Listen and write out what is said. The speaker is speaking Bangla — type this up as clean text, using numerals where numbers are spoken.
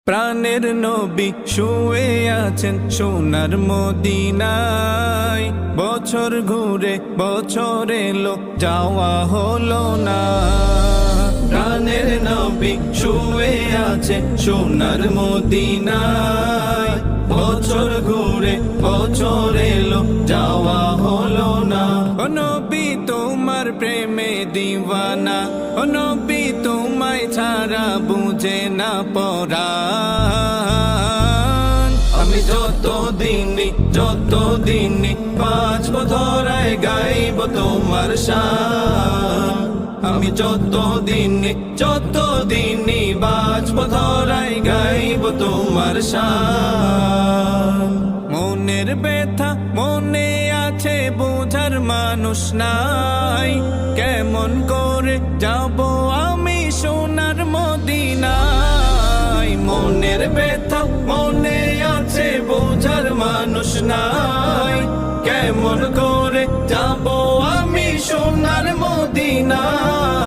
প্রাণের নবী শুয়ে আছেন সোনার মদিনায়। বছর ঘুরে বছর এলো যাওয়া হলো না। প্রাণের নবী শুয়ে আছেন সোনার মদিনায়। বছর ঘুরে বছর এলো যাওয়া হলো না। ও নবী তোমার প্রেমে দিওয়ানা, ও নবী তোমায় ছাড়া বুঝে না পরাণ। আমি যত দিনই বাঁচব ধরায় গাইব তোমার শান। আমি যত দিনই বাঁচব ধরায় গাইব তোমার শান। মনের ব্যথা মনে আছে বোঝার মানুষ নাই, কেমন করে যাব আমি সোনার মদিনায়। মনের ব্যথা মনে আছে বোঝার মানুষ নাই, কেমন করে যাব আমি সোনার মদিনায়।